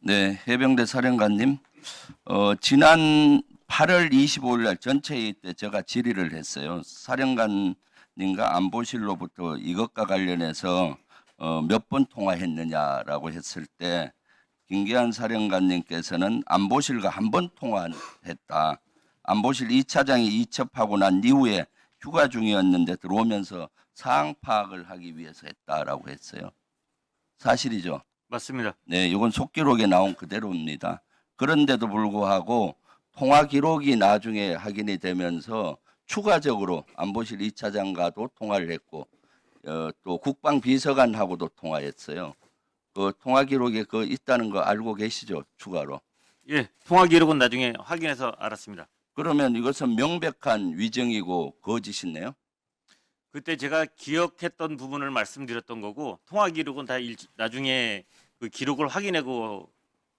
네, 해병대 사령관님, 지난 8월 25일 날 전체 회의 때 제가 질의를 했어요. 사령관님과 안보실로부터 이것과 관련해서 몇 번 통화했느냐라고 했을 때 김기한 사령관님께서는 안보실과 한 번 통화했다. 안보실 2차장이 이첩하고 난 이후에 휴가 중이었는데 들어오면서 사항 파악을 하기 위해서 했다라고 했어요. 사실이죠? 맞습니다. 네, 이건 속기록에 나온 그대로입니다. 그런데도 불구하고 통화 기록이 나중에 확인이 되면서 추가적으로 안보실 2차장과도 통화를 했고 또 국방비서관하고도 통화했어요. 그 통화 기록에 그 있다는 거 알고 계시죠? 추가로. 예, 통화 기록은 나중에 확인해서 알았습니다. 그러면 이것은 명백한 위정이고 거짓이네요. 그때 제가 기억했던 부분을 말씀드렸던 거고 통화 기록은 다 나중에 그 기록을 확인하고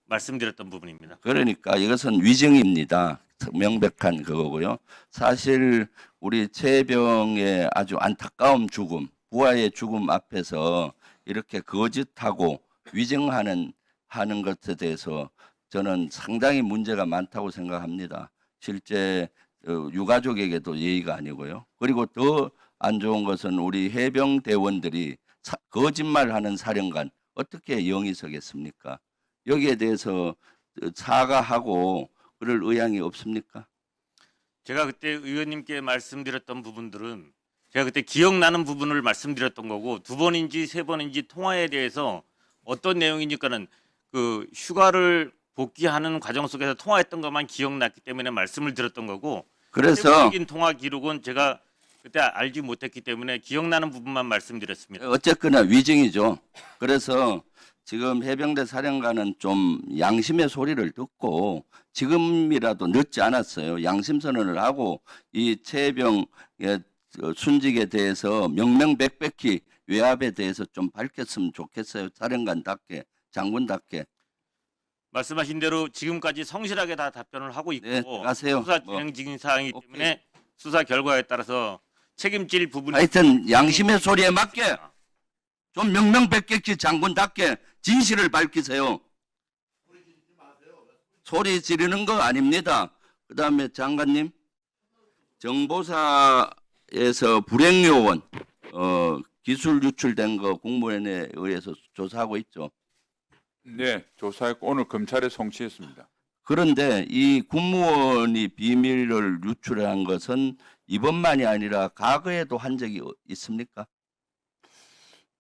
말씀드렸던 부분입니다. 그러니까 이것은 위증입니다. 명백한 그거고요. 사실 우리 최병의 아주 안타까운 죽음, 부하의 죽음 앞에서 이렇게 거짓하고 위증하는 것에 대해서 저는 상당히 문제가 많다고 생각합니다. 실제 유가족에게도 예의가 아니고요. 그리고 더 안 좋은 것은 우리 해병 대원들이 거짓말하는 사령관 어떻게 영이 서겠습니까? 여기에 대해서 사과하고 그럴 의향이 없습니까? 제가 그때 의원님께 말씀드렸던 부분들은 제가 그때 기억나는 부분을 말씀드렸던 거고 두 번인지 세 번인지 통화에 대해서 어떤 내용이니까는 그 휴가를 복귀하는 과정 속에서 통화했던 것만 기억났기 때문에 말씀을 드렸던 거고 그래서 세부적인 통화 기록은 제가 그때 알지 못했기 때문에 기억나는 부분만 말씀드렸습니다. 어쨌거나 위증이죠. 그래서 지금 해병대 사령관은 좀 양심의 소리를 듣고 지금이라도 늦지 않았어요. 양심 선언을 하고 이 최병의 순직에 대해서 명명백백히 외압에 대해서 좀 밝혔으면 좋겠어요. 사령관답게, 장군답게. 말씀하신 대로 지금까지 성실하게 다 답변을 하고 있고 네, 하세요. 수사 진행 중인 사항이기 오케이. 때문에 수사 결과에 따라서 책임질 부분이 하여튼 양심의 소리에 맞게 좀 명명백백히 장군답게 진실을 밝히세요. 소리 지르는 거 아닙니다. 그다음에 장관님, 정보사에서 불행요원 기술 유출된 거 국무원에 의해서 조사하고 있죠. 네, 조사했고 오늘 검찰에 송치했습니다. 그런데 이 국무원이 비밀을 유출한 것은 이번만이 아니라 과거에도 한 적이 있습니까?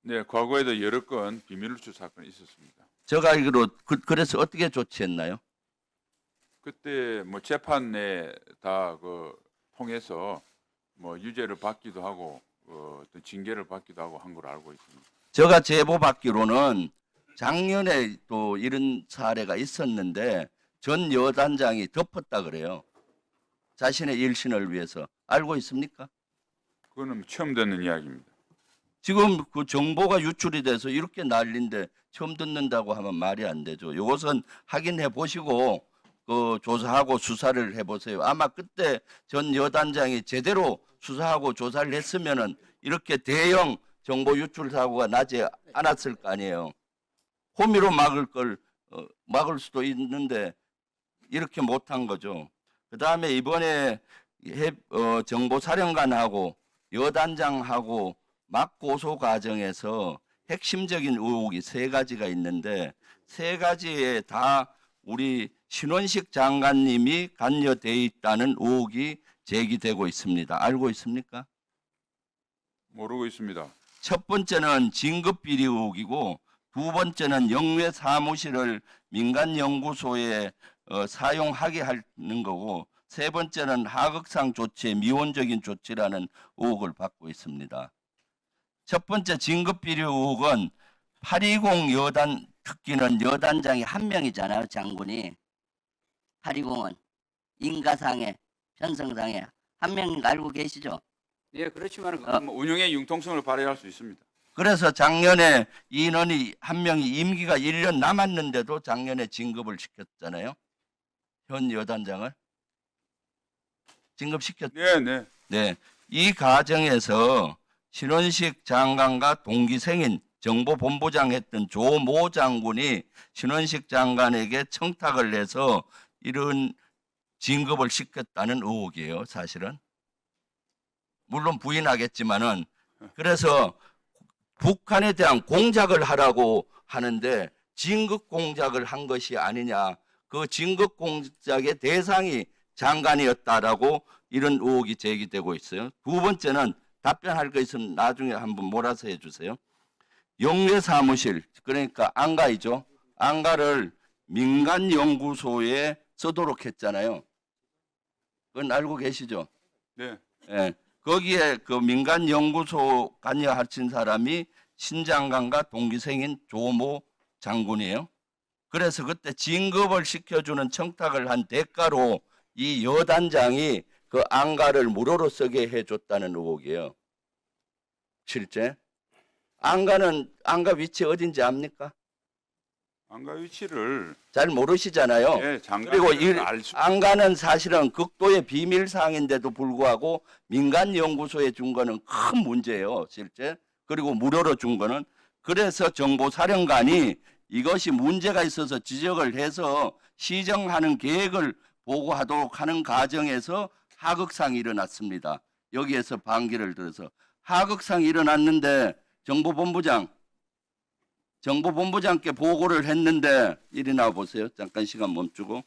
네, 과거에도 여러 건 비밀 누출 사건이 있었습니다. 제가 알기로 그래서 어떻게 조치했나요? 그때 뭐 재판 내 다 그 통해서 뭐 유죄를 받기도 하고 어떤 징계를 받기도 하고 한 걸로 알고 있습니다. 제가 제보 받기로는 작년에 또 이런 사례가 있었는데 전 여단장이 덮었다 그래요. 자신의 일신을 위해서. 알고 있습니까? 그거는 처음 듣는 이야기입니다. 지금 그 정보가 유출이 돼서 이렇게 난리인데 처음 듣는다고 하면 말이 안 되죠. 이것은 확인해 보시고 그 조사하고 수사를 해보세요. 아마 그때 전 여단장이 제대로 수사하고 조사를 했으면은 이렇게 대형 정보 유출 사고가 나지 않았을 거 아니에요. 호미로 막을 수도 있는데 이렇게 못한 거죠. 그 다음에 이번에 정보사령관하고 여단장하고 맞고소 과정에서 핵심적인 의혹이 세 가지가 있는데 세 가지에 다 우리 신원식 장관님이 관여돼 있다는 의혹이 제기되고 있습니다. 알고 있습니까? 모르고 있습니다. 첫 번째는 진급 비리 의혹이고 두 번째는 영외 사무실을 민간 연구소에 사용하게 하는 거고 세 번째는 하극상 조치의 미온적인 조치라는 의혹을 받고 있습니다. 첫 번째 진급 비리 의혹은 820 여단 특기는 여단장이 한 명이잖아요, 장군이. 820은 인가상에 편성상에 한 명인 거 알고 계시죠? 예, 그렇지만 뭐 운영의 융통성을 발휘할 수 있습니다. 그래서 작년에 인원이 한 명이 임기가 1년 남았는데도 작년에 진급을 시켰잖아요. 현 여단장을 진급시켰. 네, 네. 네, 이 과정에서 신원식 장관과 동기생인 정보본부장 했던 조모 장군이 신원식 장관에게 청탁을 해서 이런 진급을 시켰다는 의혹이에요, 사실은. 물론 부인하겠지만은 그래서 북한에 대한 공작을 하라고 하는데 진급 공작을 한 것이 아니냐. 그 진급 공작의 대상이 장관이었다라고 이런 의혹이 제기되고 있어요. 두 번째는 답변할 거 있으면 나중에 한번 몰아서 해주세요. 영례 사무실, 그러니까 안가이죠. 안가를 민간 연구소에 쓰도록 했잖아요. 그건 알고 계시죠? 네. 예. 거기에 그 민간 연구소 관여하신 사람이 신장관과 동기생인 조모 장군이에요. 그래서 그때 진급을 시켜주는 청탁을 한 대가로 이 여단장이 그 안가를 무료로 쓰게 해줬다는 의혹이에요. 실제 안가 위치 어딘지 압니까? 안가 위치를 잘 모르시잖아요. 예, 장관 그리고 이 알수 안가는 사실은 극도의 비밀 사항인데도 불구하고 민간 연구소에 준 거는 큰 문제예요, 실제. 그리고 무료로 준 거는. 그래서 정보사령관이 이것이 문제가 있어서 지적을 해서 시정하는 계획을 보고하도록 하는 과정에서 하극상이 일어났습니다. 여기에서 반기를 들어서 하극상이 일어났는데 정보본부장께 보고를 했는데 이리 나와 보세요. 잠깐 시간 멈추고.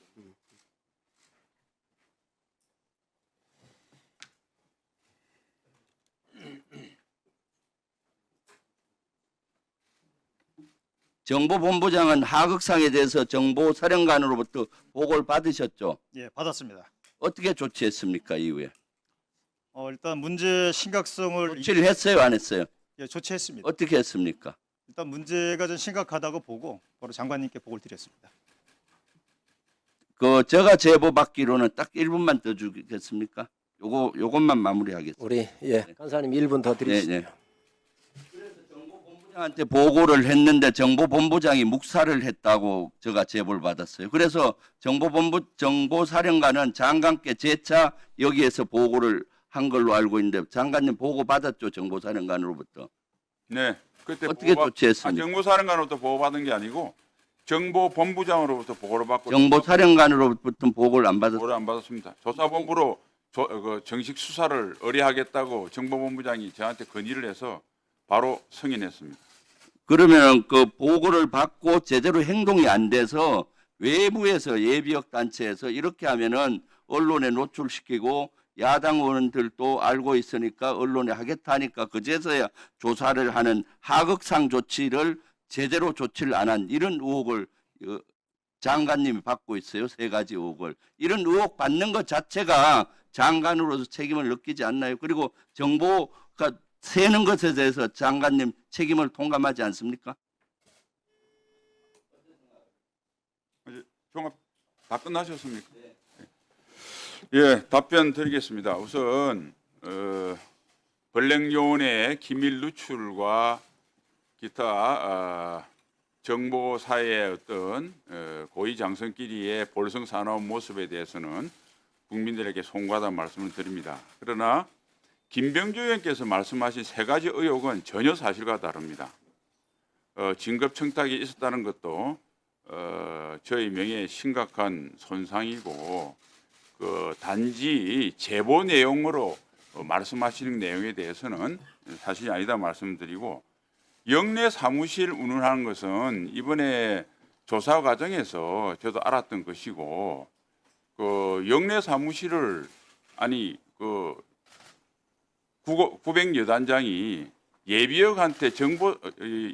정보본부장은 하극상에 대해서 정보사령관으로부터 보고를 받으셨죠. 예, 받았습니다. 어떻게 조치했습니까, 이후에? 일단 문제 심각성을 조치를 했어요, 안 했어요? 예, 조치했습니다. 어떻게 했습니까? 일단 문제가 좀 심각하다고 보고 바로 장관님께 보고를 드렸습니다. 제가 제보 받기로는 딱 1분만 더 주겠습니까? 요것만 마무리하겠습니다. 우리 간사님 1분 더 드리시죠. 네. 그래서 정보본부장한테 보고를 했는데 정보본부장이 묵살을 했다고 제가 제보를 받았어요. 그래서 정보사령관은 장관께 재차 여기에서 보고를 한 걸로 알고 있는데 장관님 보고 받았죠, 정보사령관으로부터. 네. 그때 어떻게 조치했습니까? 정보사령관으로부터 보고받은 게 아니고 정보본부장으로부터 보고를 받고 정보사령관으로부터 보고를 안 받았어요. 보고를 안 받았습니다. 조사본부로 정식 수사를 의뢰하겠다고 정보본부장이 저한테 건의를 해서 바로 승인했습니다. 그러면 그 보고를 받고 제대로 행동이 안 돼서 외부에서 예비역 단체에서 이렇게 하면은 언론에 노출시키고 야당 의원들도 알고 있으니까 언론에 하겠다 하니까 그제서야 조사를 하는 하극상 조치를 제대로 조치를 안 한 이런 의혹을 장관님이 받고 있어요. 3가지 의혹을. 이런 의혹 받는 것 자체가 장관으로서 책임을 느끼지 않나요? 그리고 정보가 새는 것에 대해서 장관님 책임을 통감하지 않습니까? 종합 다 끝나셨습니까? 예, 답변 드리겠습니다. 우선 권력요원의 기밀 누출과 기타 정보사의 어떤 고위장성끼리의 볼성사나운 모습에 대해서는 국민들에게 송구하다는 말씀을 드립니다. 그러나 김병주 의원께서 말씀하신 3가지 의혹은 전혀 사실과 다릅니다. 진급 청탁이 있었다는 것도 저희 명예에 심각한 손상이고 단지 제보 내용으로 말씀하시는 내용에 대해서는 사실이 아니다 말씀드리고 영내 사무실 운운하는 것은 이번에 조사 과정에서 저도 알았던 것이고 영내 사무실을 구백여단장이 예비역한테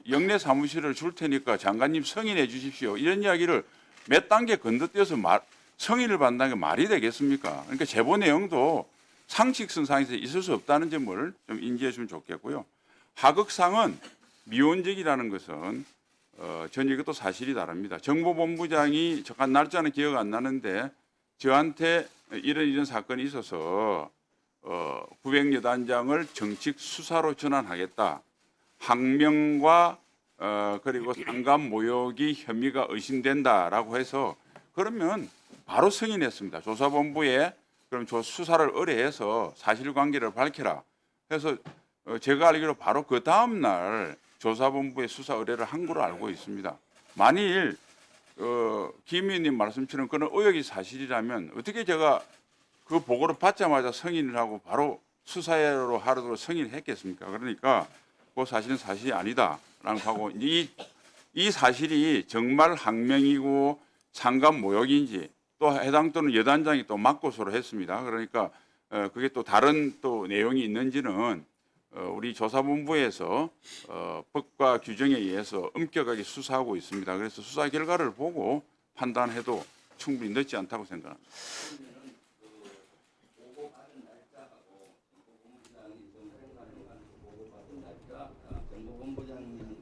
영내 사무실을 줄 테니까 장관님 승인해 주십시오. 이런 이야기를 몇 단계 건너뛰어서 승인을 받는다는 게 말이 되겠습니까? 그러니까 제보 내용도 상식선상에서 있을 수 없다는 점을 좀 인지해 주면 좋겠고요. 하극상은 미온적이라는 것은 전 이것도 사실이 다릅니다. 정보본부장이 잠깐 날짜는 기억 안 나는데 저한테 이런 사건이 있어서 구백여단장을 정식 수사로 전환하겠다. 항명과 그리고 상감 모욕이 혐의가 의심된다라고 해서 그러면 바로 승인했습니다. 조사본부에 그럼 수사를 의뢰해서 사실관계를 밝혀라. 그래서 제가 알기로 바로 그 다음 날 조사본부에 수사 의뢰를 한 걸로 알고 있습니다. 만일 김 의원님 말씀처럼 그런 의혹이 사실이라면 어떻게 제가 그 보고를 받자마자 승인을 하고 바로 수사로 하루도 승인을 했겠습니까? 그러니까 그 사실은 사실이 아니다라고 하고 이 사실이 정말 항명이고 상감 모욕인지 또 해당 또는 여단장이 또 맞고서로 했습니다. 그러니까 그게 또 다른 또 내용이 있는지는 우리 조사본부에서 법과 규정에 의해서 엄격하게 수사하고 있습니다. 그래서 수사 결과를 보고 판단해도 충분히 늦지 않다고 생각합니다. 정보본부장님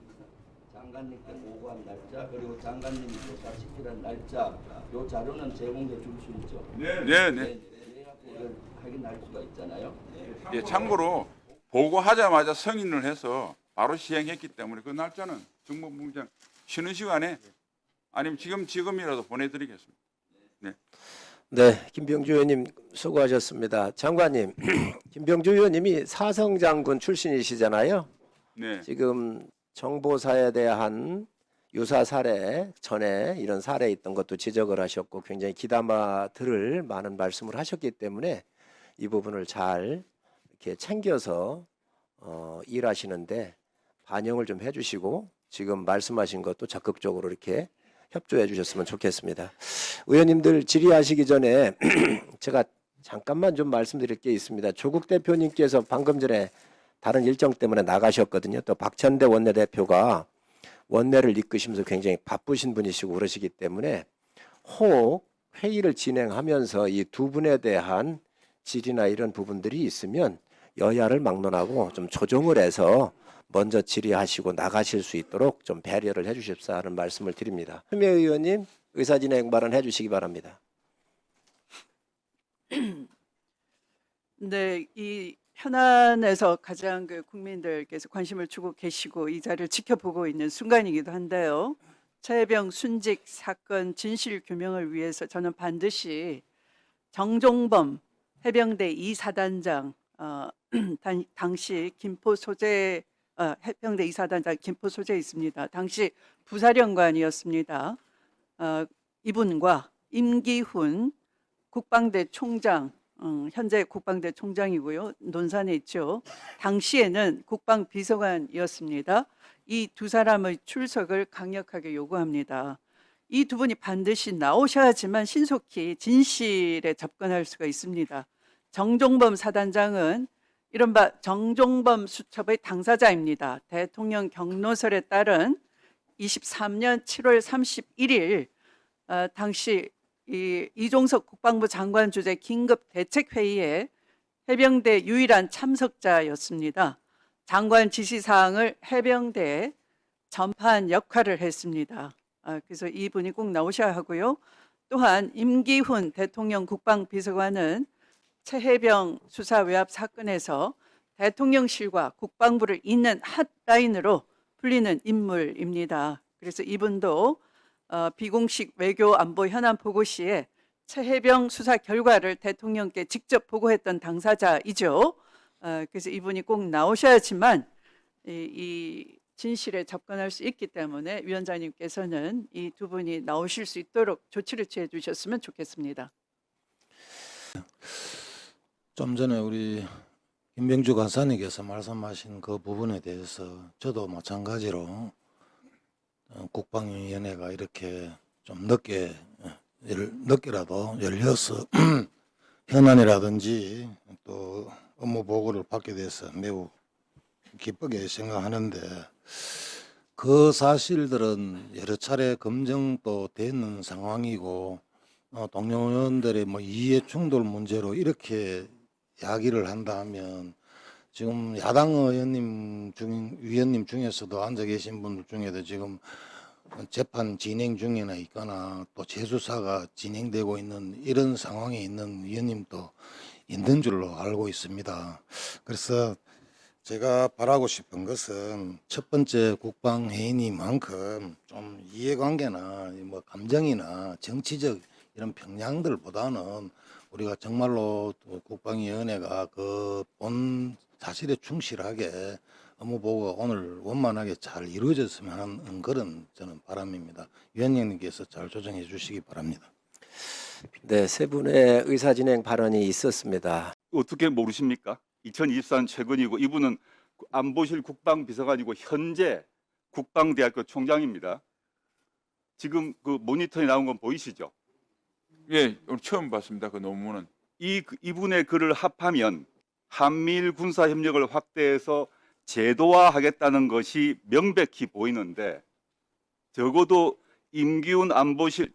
장관님께 보고한 날짜 그리고 장관님이 조사시키는 날짜 요 자료는 제공해 줄 수 있죠. 네. 확인할 수가 있잖아요. 예, 참고로 보고하자마자 승인을 해서 바로 시행했기 때문에 그 날짜는 정보본부장 쉬는 시간에 아니면 지금이라도 보내드리겠습니다. 네, 김병주 의원님 수고하셨습니다. 장관님, 김병주 의원님이 사성장군 출신이시잖아요. 네. 지금 정보사에 대한 유사 사례 전에 이런 사례 있던 것도 지적을 하셨고 굉장히 귀담아 들을 많은 말씀을 하셨기 때문에 이 부분을 잘 이렇게 챙겨서 일하시는데 반영을 좀 해주시고 지금 말씀하신 것도 적극적으로 이렇게 협조해 주셨으면 좋겠습니다. 의원님들 질의하시기 전에 제가 잠깐만 좀 말씀드릴 게 있습니다. 조국 대표님께서 방금 전에 다른 일정 때문에 나가셨거든요. 또 박찬대 원내대표가 원내를 이끄시면서 굉장히 바쁘신 분이시고 그러시기 때문에 혹 회의를 진행하면서 이 두 분에 대한 질의나 이런 부분들이 있으면 여야를 막론하고 좀 조정을 해서 먼저 질의하시고 나가실 수 있도록 좀 배려를 해주십사 하는 말씀을 드립니다. 추미애 의원님 의사진행 발언 해주시기 바랍니다. 네, 이 현안에서 가장 국민들께서 관심을 주고 계시고 이 자리를 지켜보고 있는 순간이기도 한데요. 최혜병 순직 사건 진실 규명을 위해서 저는 반드시 정종범 해병대 2사단장 당시 김포 소재 해병대 2사단장 김포 소재에 있습니다. 당시 부사령관이었습니다. 이분과 임기훈 국방대 총장 현재 국방대 총장이고요. 논산에 있죠. 당시에는 국방비서관이었습니다. 이 두 사람의 출석을 강력하게 요구합니다. 이 두 분이 반드시 나오셔야지만 신속히 진실에 접근할 수가 있습니다. 정종범 사단장은 이른바 정종범 수첩의 당사자입니다. 대통령 경로설에 따른 23년 7월 31일 당시 이종석 국방부 장관 주재 긴급 대책회의에 해병대 유일한 참석자였습니다. 장관 지시사항을 해병대에 전파한 역할을 했습니다. 그래서 이분이 꼭 나오셔야 하고요. 또한 임기훈 대통령 국방비서관은 최혜병 수사 외압 사건에서 대통령실과 국방부를 잇는 핫라인으로 불리는 인물입니다. 그래서 이분도 비공식 외교 안보 현안 보고 시에 최혜병 수사 결과를 대통령께 직접 보고했던 당사자이죠. 그래서 이분이 꼭 나오셔야지만 이 진실에 접근할 수 있기 때문에 위원장님께서는 이 두 분이 나오실 수 있도록 조치를 취해 주셨으면 좋겠습니다. 좀 전에 우리 김병주 간사님께서 말씀하신 그 부분에 대해서 저도 마찬가지로 국방위원회가 이렇게 좀 늦게라도 열려서 현안이라든지 또 업무 보고를 받게 돼서 매우 기쁘게 생각하는데 그 사실들은 여러 차례 검증도 되는 상황이고 동료 의원들의 이해 충돌 문제로 이렇게 이야기를 한다면 지금 야당 위원님 중에서도 앉아 계신 분들 중에도 지금 재판 진행 중이나 있거나 또 재수사가 진행되고 있는 이런 상황에 있는 위원님도 있는 줄로 알고 있습니다. 그래서 제가 바라고 싶은 것은 첫 번째 국방회의니만큼 좀 이해관계나 감정이나 정치적 이런 평양들보다는 우리가 정말로 국방위원회가 그 본 사실에 충실하게 업무 보고가 오늘 원만하게 잘 이루어졌으면 하는 그런 저는 바람입니다. 위원장님께서 잘 조정해 주시기 바랍니다. 네, 세 분의 의사진행 발언이 있었습니다. 어떻게 모르십니까? 2024년 최근이고 이분은 안보실 국방비서관이고 현재 국방대학교 총장입니다. 지금 그 모니터에 나온 건 보이시죠? 예, 오늘 처음 봤습니다. 그 논문은. 이분의 글을 합하면 한미일 군사 협력을 확대해서 제도화하겠다는 것이 명백히 보이는데 적어도 임기훈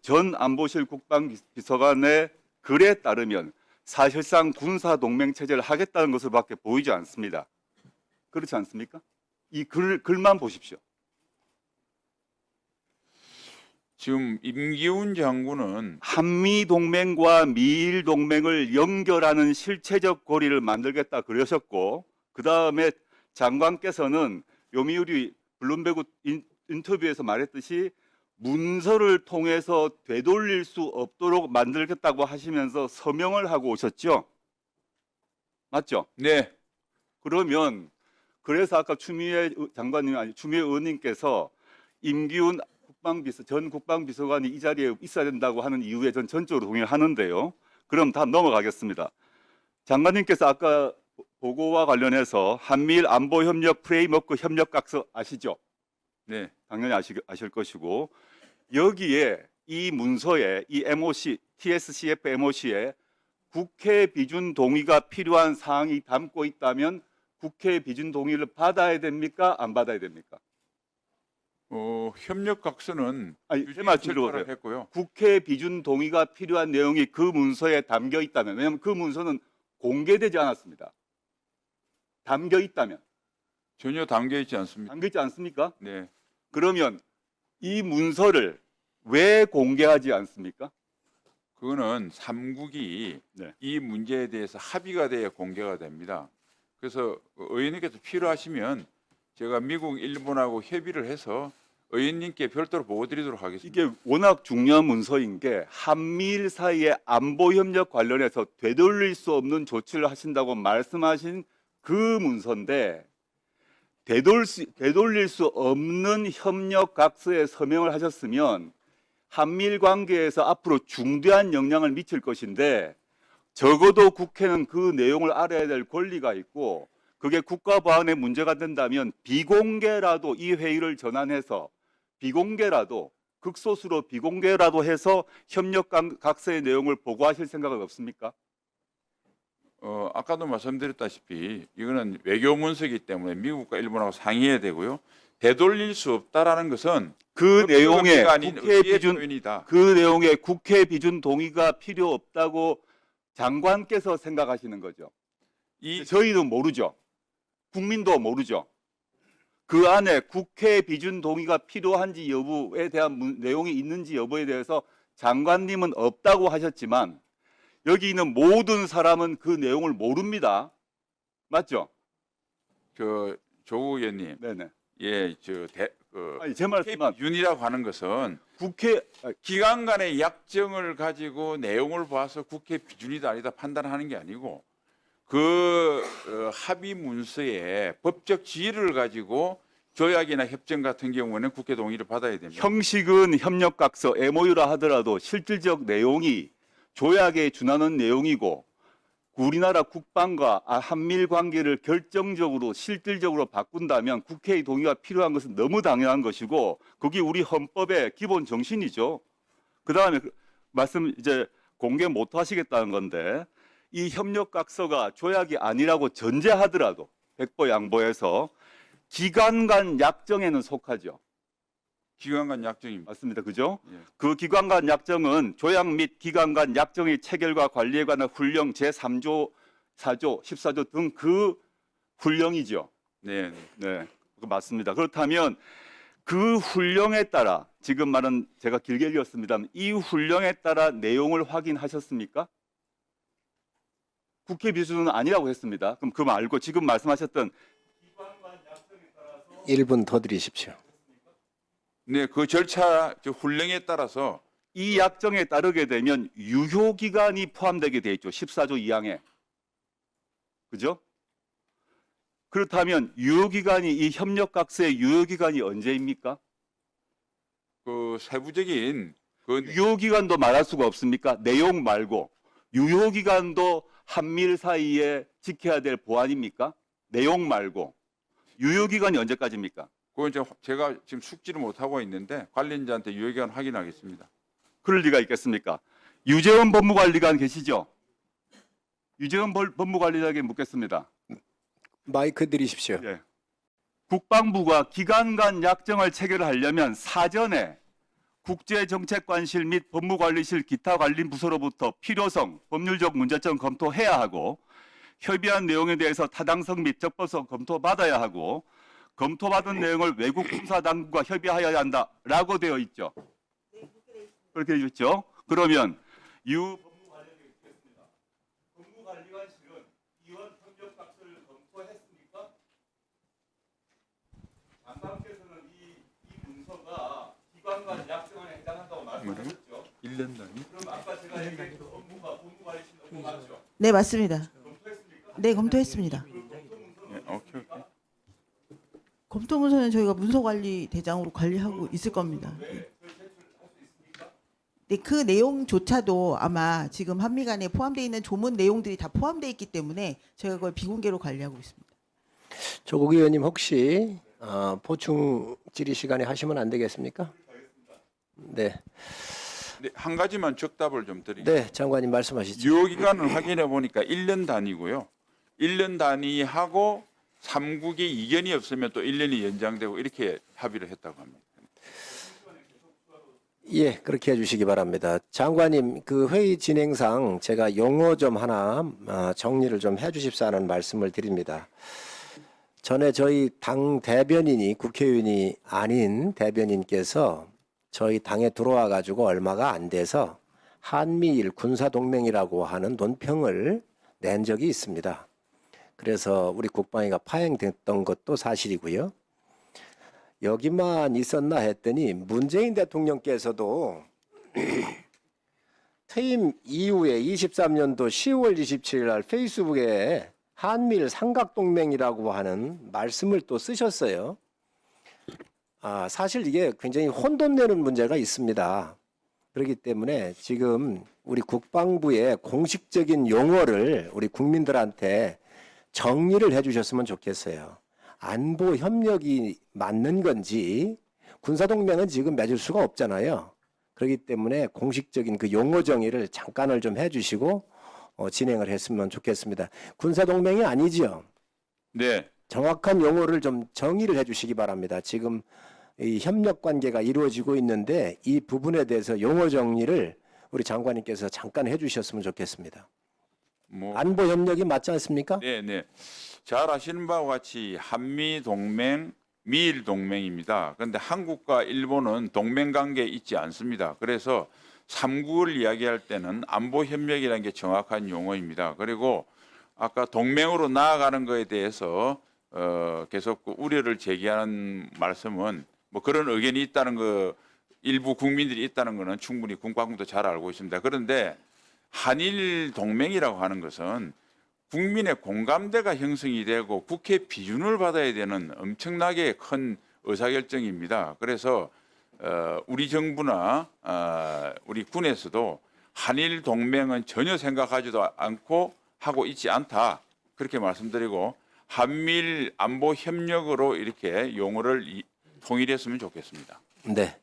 전 안보실 국방비서관의 글에 따르면 사실상 군사 동맹 체제를 하겠다는 것을밖에 보이지 않습니다. 그렇지 않습니까? 이 글만 보십시오. 지금 임기훈 장군은 한미 동맹과 미일 동맹을 연결하는 실체적 고리를 만들겠다 그러셨고 그 다음에 장관께서는 요미우리 블룸베그 인터뷰에서 말했듯이 문서를 통해서 되돌릴 수 없도록 만들겠다고 하시면서 서명을 하고 오셨죠? 맞죠? 네, 그러면 그래서 아까 추미애 장관님 아니 추미애 의원님께서 임기훈 전 국방비서관이 이 자리에 있어야 된다고 하는 이유에 전 전적으로 동의를 하는데요. 그럼 다음 넘어가겠습니다. 장관님께서 아까 보고와 관련해서 한미일 안보협력 프레임워크 협력각서 아시죠? 네. 당연히 아실 것이고 여기에 이 문서에 이 MOC, TSCF MOC에 국회 비준 동의가 필요한 사항이 담고 있다면 국회 비준 동의를 받아야 됩니까? 안 받아야 됩니까? 협력각서는 아니, 유지 제 말 들어보세요. 불가를 했고요. 국회 비준 동의가 필요한 내용이 그 문서에 담겨 있다면, 왜냐하면 그 문서는 공개되지 않았습니다. 담겨 있다면, 전혀 담겨 있지 않습니다. 담겨 있지 않습니까? 네. 그러면 이 문서를 왜 공개하지 않습니까? 그거는 삼국이 네. 이 문제에 대해서 합의가 돼야 공개가 됩니다. 그래서 의원님께서 필요하시면 제가 미국, 일본하고 협의를 해서 의원님께 별도로 보고 드리도록 하겠습니다. 이게 워낙 중요한 문서인 게 한미일 사이의 안보 협력 관련해서 되돌릴 수 없는 조치를 하신다고 말씀하신 그 문서인데 되돌릴 수 없는 협력 각서에 서명을 하셨으면 한미일 관계에서 앞으로 중대한 영향을 미칠 것인데 적어도 국회는 그 내용을 알아야 될 권리가 있고 그게 국가 보안에 문제가 된다면 비공개라도 이 회의를 전환해서 비공개라도 극소수로 비공개라도 해서 협력 각서의 내용을 보고하실 생각은 없습니까? 아까도 말씀드렸다시피 이거는 외교 문서이기 때문에 미국과 일본하고 상의해야 되고요. 되돌릴 수 없다라는 것은 그 내용에 아닌 국회 의회의 비준 표현이다. 그 내용에 국회 비준 동의가 필요 없다고 장관께서 생각하시는 거죠. 저희는 모르죠. 국민도 모르죠. 그 안에 국회 비준 동의가 필요한지 여부에 대한 내용이 있는지 여부에 대해서 장관님은 없다고 하셨지만 여기 있는 모든 사람은 그 내용을 모릅니다. 맞죠? 조국 의원님, 네네. 예, 아니 제 말씀은 윤이라고 하는 것은 국회 기관 간의 약정을 가지고 내용을 봐서 국회 비준이다 아니다 판단하는 게 아니고 합의 문서에 법적 지위를 가지고 조약이나 협정 같은 경우는 국회 동의를 받아야 됩니다. 형식은 협력각서 MOU라 하더라도 실질적 내용이 조약에 준하는 내용이고 우리나라 국방과 한미일 관계를 결정적으로 실질적으로 바꾼다면 국회의 동의가 필요한 것은 너무 당연한 것이고 그게 우리 헌법의 기본 정신이죠. 그다음에 말씀 이제 공개 못 하시겠다는 건데 이 협력각서가 조약이 아니라고 전제하더라도 백보양보해서 기관 간 약정에는 속하죠. 기관 간 약정입니다. 맞습니다. 그죠? 예. 그 기관 간 약정은 조약 및 기관 간 약정의 체결과 관리에 관한 훈령 제3조, 4조, 14조 등 그 훈령이죠. 네. 네. 그 맞습니다. 그렇다면 그 훈령에 따라 지금 말은 제가 길게 읽었습니다만 이 훈령에 따라 내용을 확인하셨습니까? 국회 비준은 아니라고 했습니다. 그럼 그 말고 지금 말씀하셨던 1분 더 드리십시오. 네, 그 절차 훈령에 따라서 이 약정에 따르게 되면 유효 기간이 포함되게 돼 있죠. 14조 2항에. 그죠? 그렇다면 유효기간이 이 협력각서의 유효기간이 언제입니까? 그 세부적인 그 유효기간도 말할 수가 없습니까? 내용 말고 유효기간도 한미일 사이에 지켜야 될 보안입니까? 내용 말고 유효기간이 언제까지입니까? 그건 이제 제가 지금 숙지를 못 하고 있는데 관련자한테 유효기간 확인하겠습니다. 그럴 리가 있겠습니까? 유재원 법무관리관 계시죠? 유재원 법무관리관에게 묻겠습니다. 마이크 드리십시오. 예. 국방부가 기관 간 약정을 체결하려면 사전에 국제정책관실 및 법무관리실 기타 관련 부서로부터 필요성, 법률적 문제점 검토해야 하고 협의한 내용에 대해서 타당성 및 적법성 검토받아야 하고 검토받은 내용을 외국 군사 당국과 협의하여야 한다라고 되어 있죠. 그렇게 되어 있죠. 그러면 유 법무관리관에게 묻겠습니다. 법무관리관실은 이원 협력각서를 검토했습니까? 장관께서는 이 문서가 기관 간 약정안에 해당한다고 말씀하셨죠. 1년 단위? 그럼 아까 제가 얘기했던 법무관리실 업무 맞죠? 네, 맞습니다. 검토했습니까? 네, 검토했습니다. 네, 오케이. 검토 문서는 저희가 문서관리 대장으로 관리하고 있을 겁니다. 네, 그 내용조차도 아마 지금 한미 간에 포함되어 있는 조문 내용들이 다 포함되어 있기 때문에 저희가 그걸 비공개로 관리하고 있습니다. 조국 의원님 혹시 보충 질의 시간에 하시면 안 되겠습니까? 네, 네, 한 가지만 적답을 좀 드리겠습니다. 네, 장관님 말씀하시죠. 유효기간을 확인해 보니까 1년 단위고요. 1년 단위하고 3국의 이견이 없으면 또 1년이 연장되고 이렇게 합의를 했다고 합니다. 예, 그렇게 해주시기 바랍니다. 장관님, 그 회의 진행상 제가 용어 좀 하나 정리를 좀 해주십사 하는 말씀을 드립니다. 전에 저희 당 대변인이 국회의원이 아닌 대변인께서 저희 당에 들어와 가지고 얼마가 안 돼서 한미일 군사동맹이라고 하는 논평을 낸 적이 있습니다. 그래서 우리 국방위가 파행됐던 것도 사실이고요. 여기만 있었나 했더니 문재인 대통령께서도 퇴임 이후에 23년도 10월 27일 날 페이스북에 한미일 삼각동맹이라고 하는 말씀을 또 쓰셨어요. 사실 이게 굉장히 혼돈되는 문제가 있습니다. 그렇기 때문에 지금 우리 국방부의 공식적인 용어를 우리 국민들한테 정리를 해주셨으면 좋겠어요. 안보 협력이 맞는 건지 군사동맹은 지금 맺을 수가 없잖아요. 그렇기 때문에 공식적인 그 용어 정의를 잠깐을 좀 해주시고 진행을 했으면 좋겠습니다. 군사동맹이 아니죠. 네. 정확한 용어를 좀 정의를 해주시기 바랍니다. 지금 이 협력 관계가 이루어지고 있는데 이 부분에 대해서 용어 정리를 우리 장관님께서 잠깐 해주셨으면 좋겠습니다. 안보 협력이 맞지 않습니까? 네. 잘 아시는 바와 같이 한미 동맹, 미일 동맹입니다. 그런데 한국과 일본은 동맹 관계에 있지 않습니다. 그래서 3국을 이야기할 때는 안보 협력이라는 게 정확한 용어입니다. 그리고 아까 동맹으로 나아가는 것에 대해서 계속 그 우려를 제기하는 말씀은 뭐 그런 의견이 있다는 거 일부 국민들이 있다는 것은 충분히 국방부도 잘 알고 있습니다. 그런데 한일 동맹이라고 하는 것은 국민의 공감대가 형성이 되고 국회 비준을 받아야 되는 엄청나게 큰 의사결정입니다. 그래서 우리 정부나 우리 군에서도 한일 동맹은 전혀 생각하지도 않고 하고 있지 않다. 그렇게 말씀드리고 한미일 안보 협력으로 이렇게 용어를 통일했으면 좋겠습니다. 네.